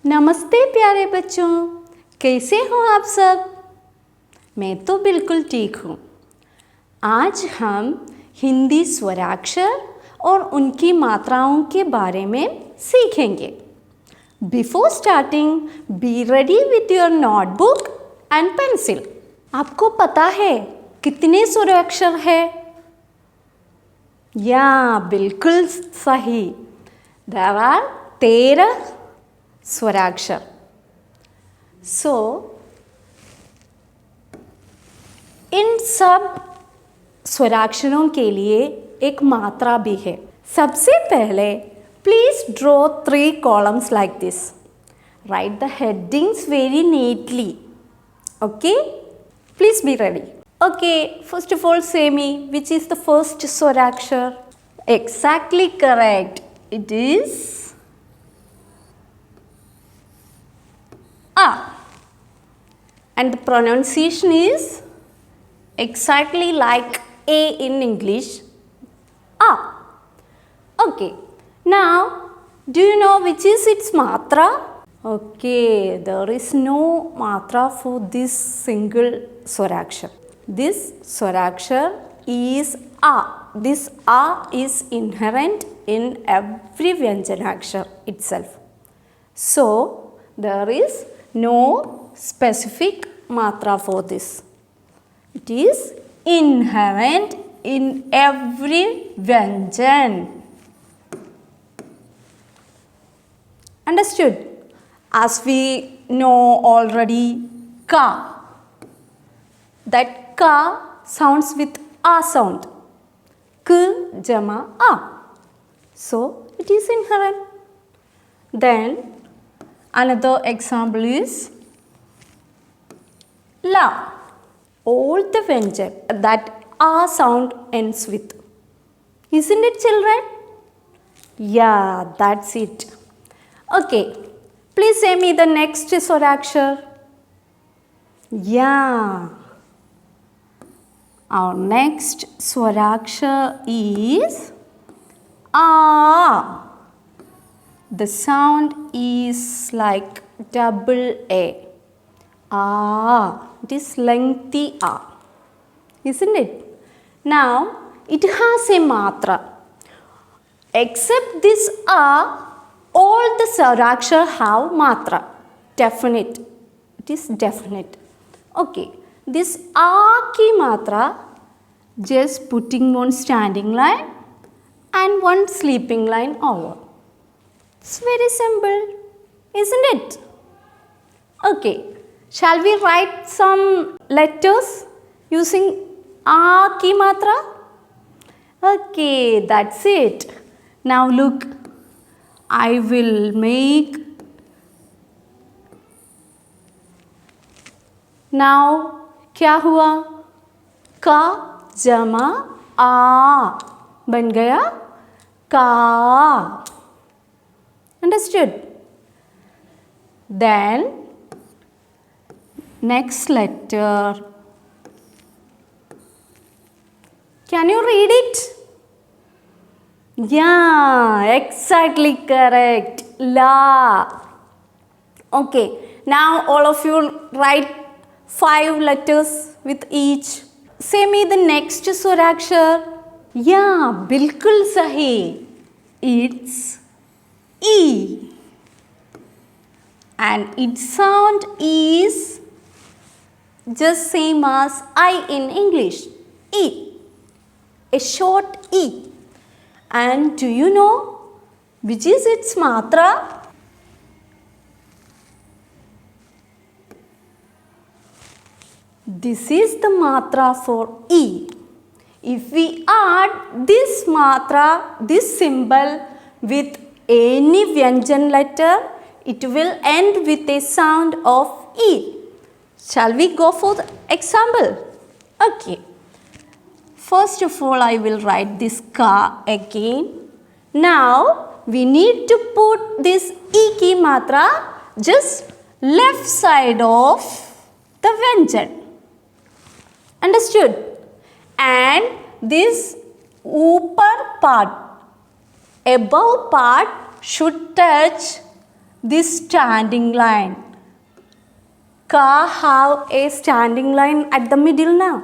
नमस्ते प्यारे बच्चों, कैसे हो आप सब? मैं तो बिल्कुल ठीक हूँ। आज हम हिंदी स्वराक्षर और उनकी मात्राओं के बारे में सीखेंगे। Before starting, be ready with your notebook and pencil. आपको पता है कितने स्वराक्षर है? या बिल्कुल सही, देयर आर 13 स्वराक्षर। सो इन सब स्वराक्षरों के लिए एक मात्रा भी है। सबसे पहले please draw 3 columns like this. Write the headings very neatly. Okay? Please be ready. Okay, first of all say me, which is the first swarakshar? Exactly correct. It is A. And the pronunciation is exactly like A in English. A. Okay. Now, do you know which is its matra? Okay, there is no matra for this single swarakshar. This swarakshar is A. This A is inherent in every Vyanjanakshar itself. So, there is no specific matra for this. It is inherent in every Vyanjan. Understood? As we know already, ka. That ka sounds with a sound. K jama a. So, it is inherent. Then, another example is la. All the Vyanjan that a sound ends with. Isn't it, children? Yeah, that's it. Okay, please say me the next swarakshar. Yeah. Our next swarakshar is A. The sound is like double A. A. It is lengthy A. Isn't it? Now, it has a matra. Except this A, all the swarakshar have matra. Definite. It is definite. Okay. This A ki matra, just putting one standing line and one sleeping line over. It's very simple, isn't it? Okay, shall we write some letters using A ki matra? Okay, that's it. Now look, I will make. Now, क्या हुआ? का जमा आ बन गया का. Understood? Then, next letter. Can you read it? Yeah, exactly correct. La. Okay, now all of you write 5 letters with each. Say me the next swarakshar. Yeah, bilkul sahi. It's E. And its sound is just same as I in English. E. A short E. And do you know which is its matra? This is the matra for E. If we add this matra, this symbol with any Vyanjan letter, it will end with a sound of E. Shall we go for the example? Okay. First of all, I will write this ka again. Now, we need to put this E ki matra just left side of the Vyanjan. Understood? And this upper part, above part should touch this standing line. Ka have a standing line at the middle now.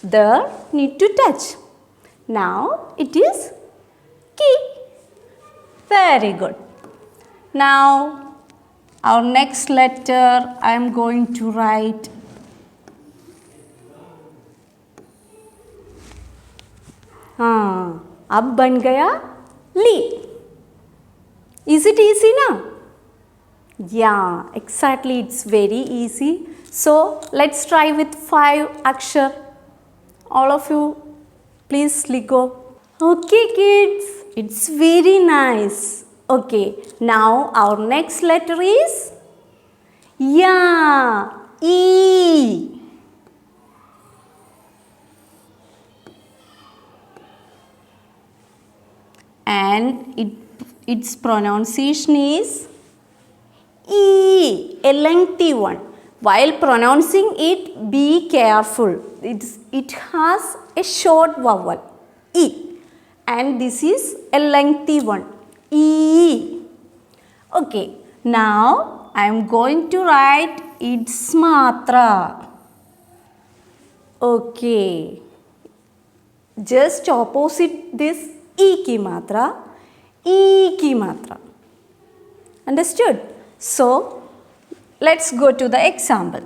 There need to touch. Now it is ki. Very good. Now our next letter I am going to write अब बन गया ली. Is it easy now? Yeah, exactly. It's very easy. So let's try with 5 akshar. All of you, please go. Okay, kids. It's very nice. Okay, now our next letter is yeah, E. And its pronunciation is E, a lengthy one. While pronouncing it, be careful. It has a short vowel, E. And this is a lengthy one, E. Okay, now I am going to write its matra. Okay, just opposite this E ki matra, E ki matra. Understood? So, let's go to the example.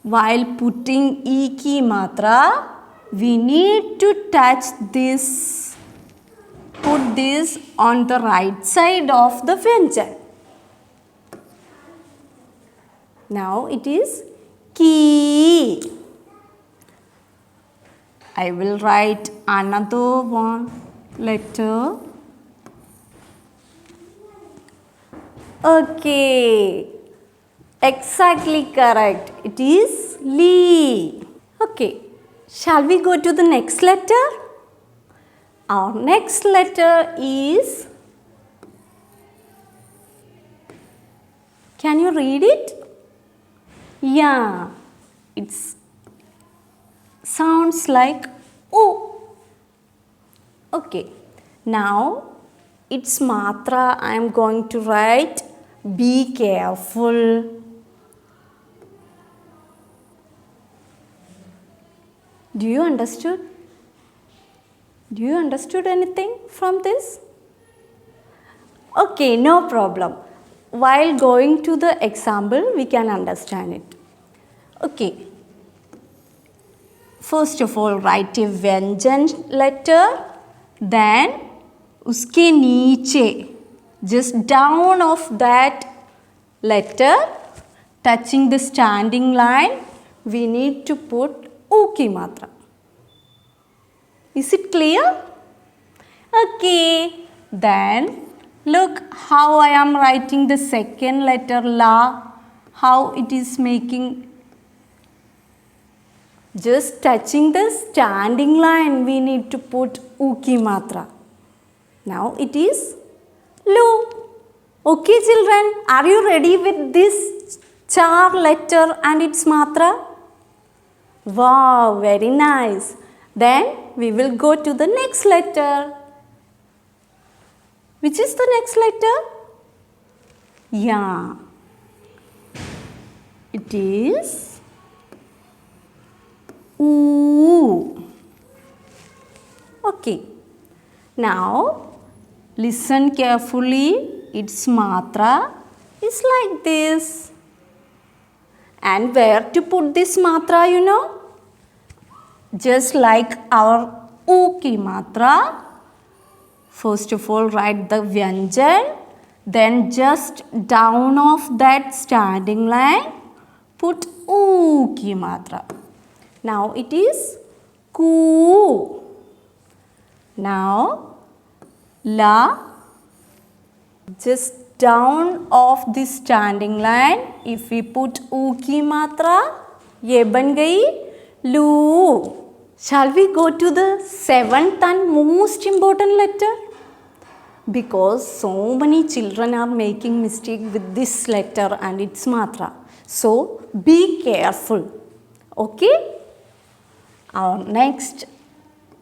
While putting E ki matra, we need to touch this, put this on the right side of the vyanjan. Now it is ki. I will write another one letter. Okay, exactly correct. It is Li. Okay, shall we go to the next letter? Our next letter is, can you read it? Yeah, it sounds like O. Okay, now its matra I am going to write. Be careful. Do you understood? Do you understood anything from this? Okay, no problem. While going to the example, we can understand it. Okay. First of all, write a vyanjan letter. Then, uske niche, just down of that letter, touching the standing line, we need to put U ki matra. Is it clear? Okay. Then, look how I am writing the second letter La. How it is making. Just touching the standing line, we need to put U ki matra. Now it is Lu. Okay, children, are you ready with this char letter and its matra? Wow, very nice. Then we will go to the next letter. Which is the next letter? Yeah. It is U. Okay. Now, listen carefully. Its matra is like this. And where to put this matra, you know? Just like our U ki matra. First of all, write the vyanjan. Then just down of that standing line, put U ki matra. Now it is Ku. Now, La. Just down of this standing line, if we put U ki matra, ye ban gayi Lu. Shall we go to the seventh and most important letter? Because so many children are making mistake with this letter and its matra. So, be careful. Okay? Our next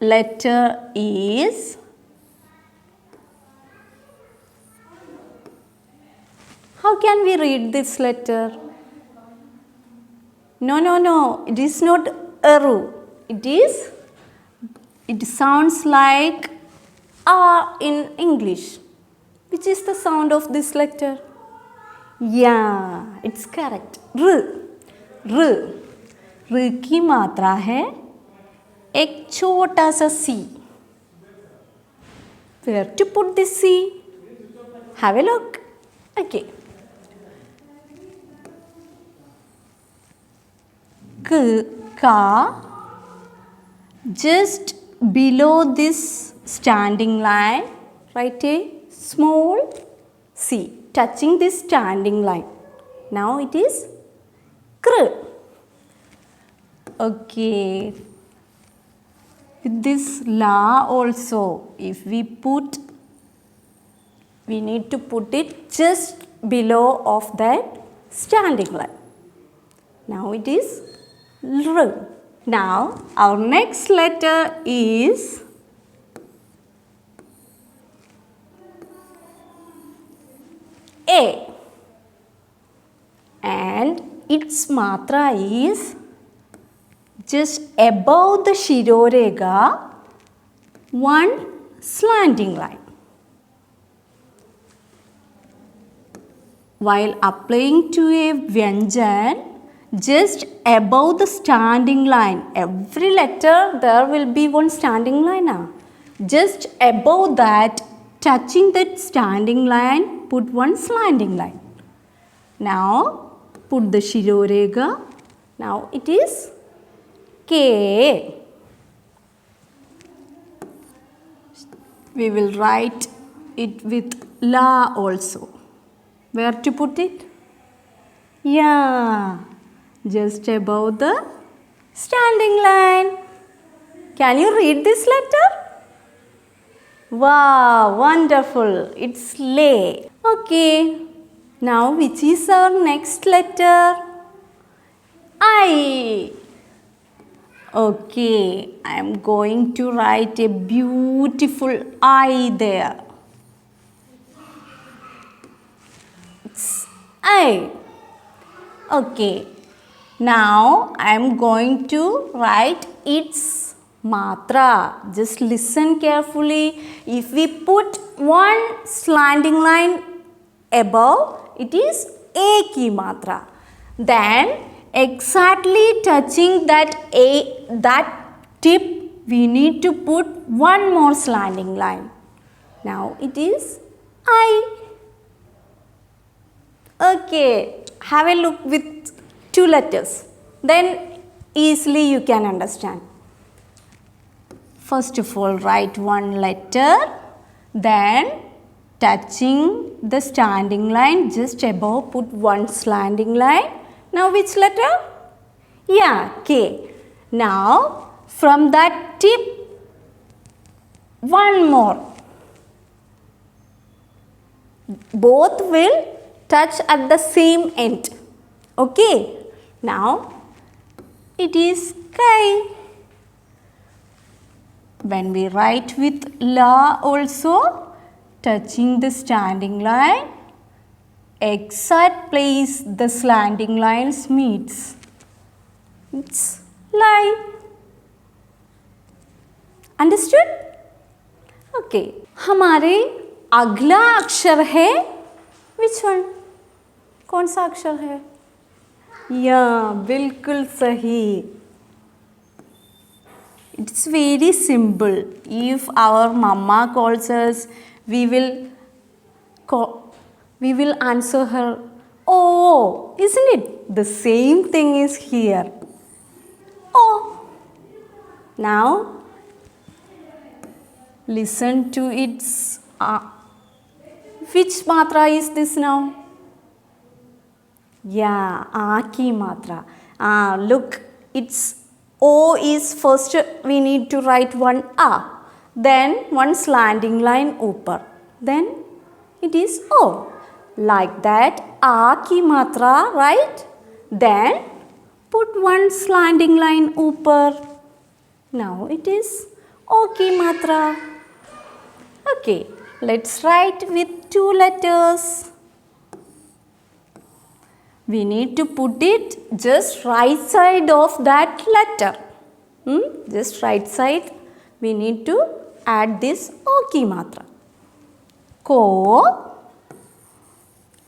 letter is How can we read this letter? No. It is not eru. It sounds like a in English. Which is the sound of this letter? Yeah, it's correct. R की मात्रा है एक छोटा सा C. Where to put this C? Have a look. Okay. Ka, just below this standing line, write a small C touching this standing line. Now it is kr. Okay. With this la also, if we need to put it just below of that standing line. Now it is r. Now our next letter is A, and its matra is just above the Shirorekha, one slanting line. While applying to a Vyanjan, just above the standing line, every letter there will be one standing line. Just above that, touching that standing line, put one slanting line. Now put the Shirorekha. Now it is K. We will write it with La also. Where to put it? Yeah, just above the standing line. Can you read this letter? Wow, wonderful. It's lay. Okay. Now which is our next letter? I. Okay, I am going to write a beautiful I there. It's I. Okay, now I am going to write its matra. Just listen carefully. If we put one slanting line above, it is A ki matra. Then exactly touching that tip, we need to put one more slanting line. Now it is I. Okay, have a look with two letters. Then easily you can understand. First of all, write one letter. Then touching the standing line just above, put one slanting line. Now which letter? Yeah, K. Now from that tip, one more. Both will touch at the same end. Okay. Now it is Kai. When we write with La also, touching the standing line, exact place the slanting lines meets. It's lie. Understood? Okay. हमारे अगला अक्षर है which one? कौन सा अक्षर है? Yeah, बिल्कुल सही. It's very simple. If our mama calls us, we will answer her, oh, isn't it? The same thing is here. Oh. Now, listen to its, which matra is this now? Yeah, A ki matra. Look, it's O is first, we need to write one A. Then one slanting line upar. Then it is O. Like that, A ki matra, right? Then put one slanting line upar. Now it is O ki matra. Okay, let's write with two letters. We need to put it just right side of that letter. Just right side. We need to add this O ki matra. Ko.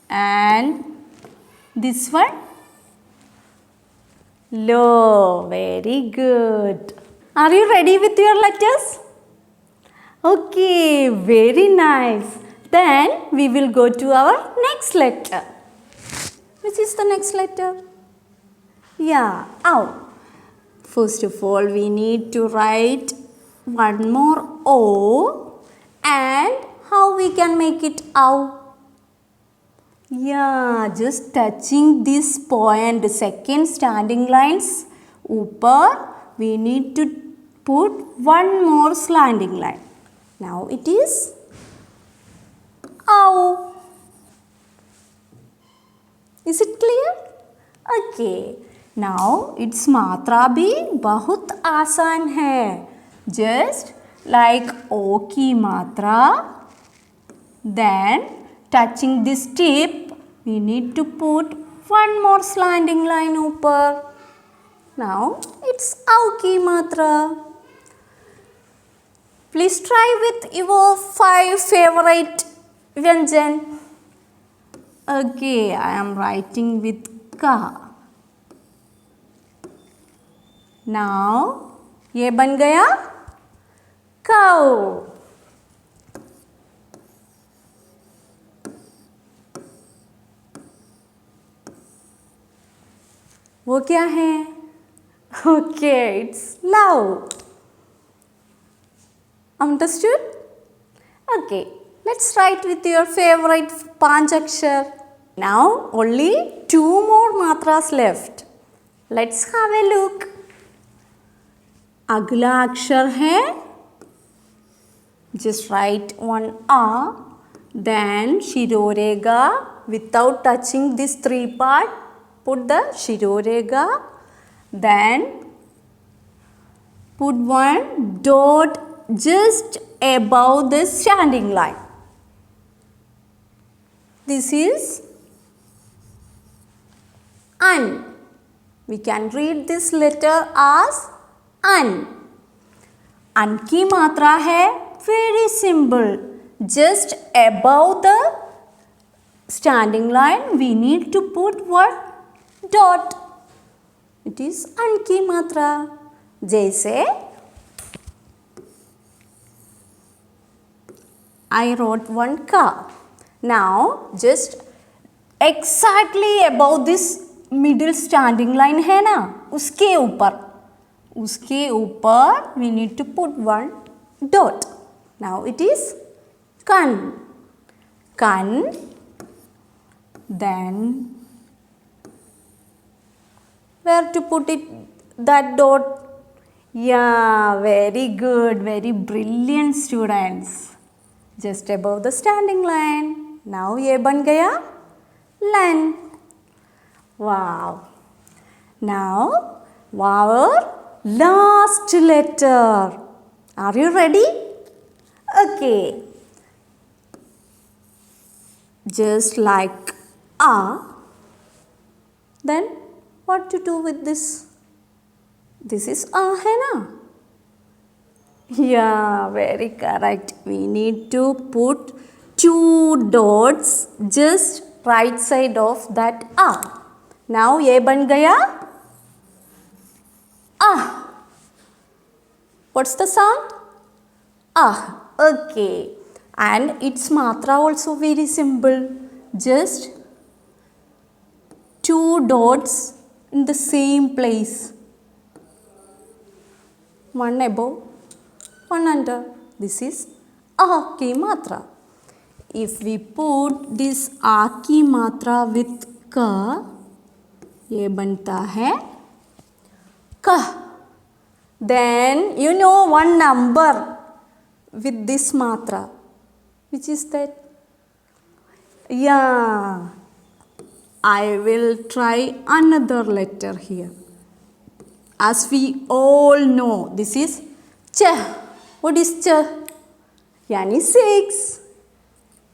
And this one. Lo. Very good. Are you ready with your letters? Okay, very nice. Then we will go to our next letter. Which is the next letter? Yeah, ow. First of all, we need to write one more O. And how we can make it ow? Yeah, just touching this point, second standing lines, upper, we need to put one more slanting line. Now it is ow. Is it clear? Okay. Now its matra bhi bahut aasan hai. Just like O ki matra. Then touching this tip, we need to put one more slanting line upper. Now it's ow ki matra. Please try with your 5 favorite vyanjan. Okay, I am writing with ka. Now, ये बन गया cow. वो क्या है? Okay, it's love. Understood? Okay, let's write with your favorite Panch Akshar. Now, only 2 more matras left. Let's have a look. अगला अक्षर है, just write one A, then Shirorega, without touching this 3 part, put the Shirorega, then put one dot just above the standing line. This is an. We can read this letter as an. An की मात्रा है very simple. Just above the standing line, we need to put one dot. It is an की मात्रा. जैसे I wrote one ka. Now just exactly above this middle standing line है ना, उसके ऊपर we need to put one dot. Now it is kan. Kan. Then where to put it, that dot? Yeah, very good, very brilliant students. Just above the standing line. Now ये बन गया len. Wow. Now our last letter. Are you ready? Okay. Just like a. Then what to do with this? This is a है ना? Yeah, very correct. We need to put 2 dots just right side of that a. Now ये बन गया ah. What's the sound? Ah. Okay. And its matra also very simple. Just 2 dots in the same place. One above, one under. This is ah ki matra. If we put this a की मात्रा with ka, ये बनता है kah. Then you know one number with this matra. Which is that? Yeah. I will try another letter here. As we all know, this is ch. What is ch? Yani 6.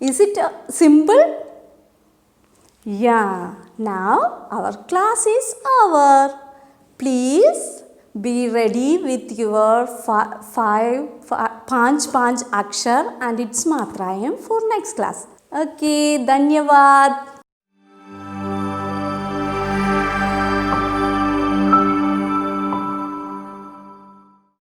Is it simple? Yeah, now our class is over. Please be ready with your panch akshar and its matrayam for next class. Okay, धन्यवाद.